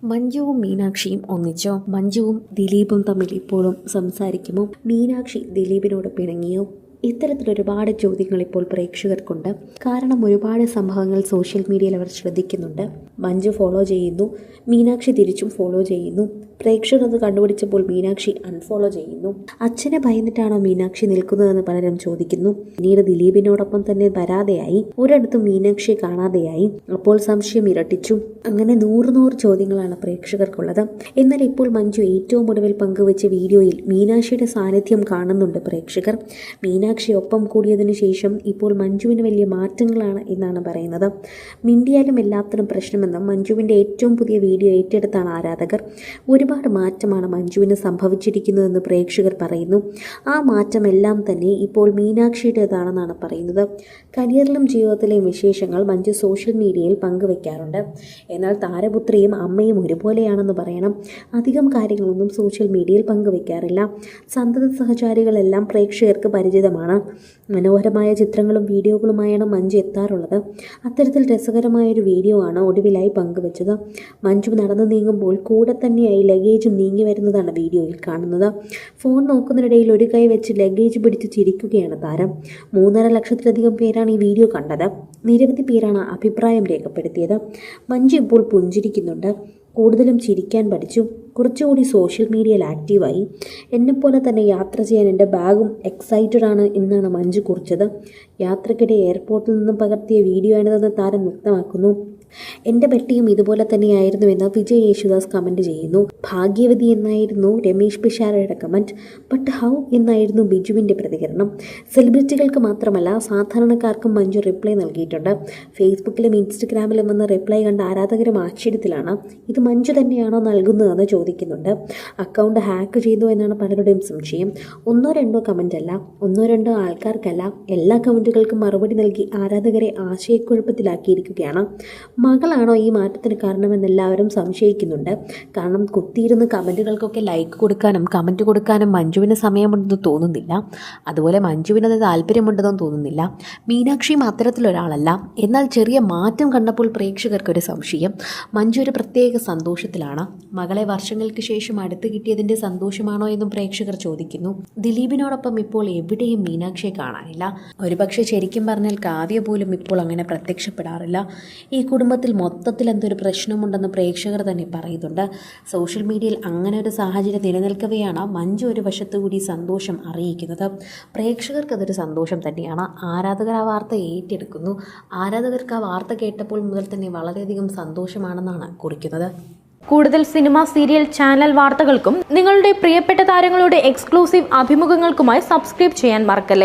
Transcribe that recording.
മഞ്ജുവും മീനാക്ഷിയും ഒന്നിച്ചോ? മഞ്ജുവും ദിലീപും തമ്മിൽ ഇപ്പോഴും സംസാരിക്കുമോ? മീനാക്ഷി ദിലീപിനോട് പിണങ്ങിയോ? ഇത്തരത്തിലൊരുപാട് ചോദ്യങ്ങൾ ഇപ്പോൾ പ്രേക്ഷകർക്കുണ്ട്. കാരണം ഒരുപാട് സംഭവങ്ങൾ സോഷ്യൽ മീഡിയയിൽ അവർ ശ്രദ്ധിക്കുന്നുണ്ട്. മഞ്ജു ഫോളോ ചെയ്യുന്നു, മീനാക്ഷി തിരിച്ചും ഫോളോ ചെയ്യുന്നു. പ്രേക്ഷകർ അത് കണ്ടുപിടിച്ചപ്പോൾ മീനാക്ഷി അൺഫോളോ ചെയ്യുന്നു. അച്ഛനെ ഭയന്നിട്ടാണോ മീനാക്ഷി നിൽക്കുന്നതെന്ന് പലരും ചോദിക്കുന്നു. പിന്നീട് ദിലീപിനോടൊപ്പം തന്നെ വരാതെയായി, ഒരിടത്തും മീനാക്ഷിയെ കാണാതെയായി. അപ്പോൾ സംശയം ഇരട്ടിച്ചു. അങ്ങനെ നൂറ് ചോദ്യങ്ങളാണ് പ്രേക്ഷകർക്കുള്ളത്. എന്നാൽ ഇപ്പോൾ മഞ്ജു ഏറ്റവും ഒടുവിൽ പങ്കുവച്ച വീഡിയോയിൽ മീനാക്ഷിയുടെ സാന്നിധ്യം കാണുന്നുണ്ട് പ്രേക്ഷകർ. മീനാക്ഷി ഒപ്പം കൂടിയതിനു ശേഷം ഇപ്പോൾ മഞ്ജുവിന് വലിയ മാറ്റങ്ങളാണ് എന്നാണ് പറയുന്നത്. മിണ്ടിയാലും എല്ലാത്തിനും പ്രശ്നമെന്നും മഞ്ജുവിൻ്റെ ഏറ്റവും പുതിയ വീഡിയോ ഏറ്റെടുത്താണ് ആരാധകർ. ഒരുപാട് മാറ്റമാണ് മഞ്ജുവിന് സംഭവിച്ചിരിക്കുന്നതെന്ന് പ്രേക്ഷകർ പറയുന്നു. ആ മാറ്റമെല്ലാം തന്നെ ഇപ്പോൾ മീനാക്ഷിയുടേതാണെന്നാണ് പറയുന്നത്. കരിയറിലും ജീവിതത്തിലെയും വിശേഷങ്ങൾ മഞ്ജു സോഷ്യൽ മീഡിയയിൽ പങ്കുവെക്കാറുണ്ട്. എന്നാൽ താരപുത്രിയും അമ്മയും ഒരുപോലെയാണെന്ന് പറയണം. അധികം കാര്യങ്ങളൊന്നും സോഷ്യൽ മീഡിയയിൽ പങ്കുവെക്കാറില്ല. സന്തത സഹചാരികളെല്ലാം പ്രേക്ഷകർക്ക് പരിചിതമാണ്. മനോഹരമായ ചിത്രങ്ങളും വീഡിയോകളുമായാണ് മഞ്ജു എത്താറുള്ളത്. അത്തരത്തിൽ രസകരമായൊരു വീഡിയോ ആണ് ഒടുവിലായി പങ്കുവച്ചത്. മഞ്ജു നടന്നു നീങ്ങുമ്പോൾ കൂടെ തന്നെയായി ലഗേജും നീങ്ങി വരുന്നതാണ് വീഡിയോയിൽ കാണുന്നത്. ഫോൺ നോക്കുന്നതിനിടയിൽ ഒരു കൈ വെച്ച് ലഗേജ് പിടിച്ച് ചിരിക്കുകയാണ് താരം. 3.5 ലക്ഷത്തിലധികം പേരാണ് ഈ വീഡിയോ കണ്ടത്. നിരവധി പേരാണ് അഭിപ്രായം രേഖപ്പെടുത്തിയത്. മഞ്ജു ഇപ്പോൾ പുഞ്ചിരിക്കുന്നുണ്ട്. കൂടുതലും ചിരിക്കാൻ പഠിച്ചു. കുറച്ചുകൂടി സോഷ്യൽ മീഡിയയിൽ ആക്റ്റീവായി. എന്നെപ്പോലെ തന്നെ യാത്ര ചെയ്യാൻ എൻ്റെ ബാഗും എക്സൈറ്റഡ് ആണ് എന്നാണ് മഞ്ജു കുറിച്ചത്. യാത്രക്കിടെ എയർപോർട്ടിൽ നിന്നും പകർത്തിയ വീഡിയോ ആണിതെന്ന് താരം വ്യക്തമാക്കുന്നു. എൻ്റെ പെട്ടിയും ഇതുപോലെ തന്നെയായിരുന്നുവെന്ന് വിജയ് യേശുദാസ് കമൻറ്റ് ചെയ്യുന്നു. ഭാഗ്യവതി എന്നായിരുന്നു രമേശ് പിഷാരയുടെ കമൻറ്റ്. ബട്ട് ഹൗ എന്നായിരുന്നു ബിജുവിൻ്റെ പ്രതികരണം. സെലിബ്രിറ്റികൾക്ക് മാത്രമല്ല സാധാരണക്കാർക്കും മഞ്ജു റിപ്ലൈ നൽകിയിട്ടുണ്ട്. ഫേസ്ബുക്കിലും ഇൻസ്റ്റഗ്രാമിലും വന്ന റിപ്ലൈ കണ്ട ആരാധകരും ആശ്ചര്യത്തിലാണ്. ഇത് മഞ്ജു തന്നെയാണോ നൽകുന്നതെന്ന് ചോദിക്കുന്നുണ്ട്. അക്കൗണ്ട് ഹാക്ക് ചെയ്തു എന്നാണ് പലരുടെയും സംശയം. 1-2 കമൻ്റ് അല്ല, 1-2 ആൾക്കാർക്കല്ല, എല്ലാ കമൻറ്റുകൾക്കും മറുപടി നൽകി ആരാധകരെ ആശയക്കുഴപ്പത്തിലാക്കിയിരിക്കുകയാണ്. മകളാണോ ഈ മാറ്റത്തിന് കാരണമെന്ന് എല്ലാവരും സംശയിക്കുന്നുണ്ട്. കാരണം കുത്തിയിരുന്ന് കമൻറ്റുകൾക്കൊക്കെ ലൈക്ക് കൊടുക്കാനും കമൻറ്റ് കൊടുക്കാനും മഞ്ജുവിന് സമയമുണ്ടെന്ന് തോന്നുന്നില്ല. അതുപോലെ മഞ്ജുവിനത് താല്പര്യമുണ്ടെന്നും തോന്നുന്നില്ല. മീനാക്ഷിയും അത്തരത്തിലൊരാളല്ല. എന്നാൽ ചെറിയ മാറ്റം കണ്ടപ്പോൾ പ്രേക്ഷകർക്കൊരു സംശയം. മഞ്ജു ഒരു പ്രത്യേക സന്തോഷത്തിലാണ്. മകളെ വർഷങ്ങൾക്ക് ശേഷം അടുത്ത് കിട്ടിയതിൻ്റെ സന്തോഷമാണോ എന്നും പ്രേക്ഷകർ ചോദിക്കുന്നു. ദിലീപിനോടൊപ്പം ഇപ്പോൾ എവിടെയും മീനാക്ഷിയെ കാണാനില്ല. ഒരുപക്ഷെ ശരിക്കും പറഞ്ഞാൽ കാവ്യ പോലും ഇപ്പോൾ അങ്ങനെ പ്രത്യക്ഷപ്പെടാറില്ല. ഈ കുടുംബത്തിൽ മൊത്തത്തിൽ എന്തൊരു പ്രശ്നമുണ്ടെന്ന് പ്രേക്ഷകർ തന്നെ പറയുന്നുണ്ട്. സോഷ്യൽ മീഡിയയിൽ അങ്ങനെ ഒരു സാഹചര്യം നിലനിൽക്കവെയാണ് മഞ്ജു ഒരു വശത്തുകൂടി സന്തോഷം അറിയിക്കുന്നത്. പ്രേക്ഷകർക്ക് അതൊരു സന്തോഷം തന്നെയാണ്. ആരാധകർ ആ വാർത്ത ഏറ്റെടുക്കുന്നു. ആരാധകർക്ക് ആ വാർത്ത കേട്ടപ്പോൾ മുതൽ തന്നെ വളരെയധികം സന്തോഷമാണെന്നാണ് കുറിക്കുന്നത്. കൂടുതൽ സിനിമ, സീരിയൽ, ചാനൽ വാർത്തകൾക്കും നിങ്ങളുടെ പ്രിയപ്പെട്ട താരങ്ങളുടെ എക്സ്ക്ലൂസീവ് അഭിമുഖങ്ങൾക്കുമായി സബ്സ്ക്രൈബ് ചെയ്യാൻ മറക്കല്ലേ.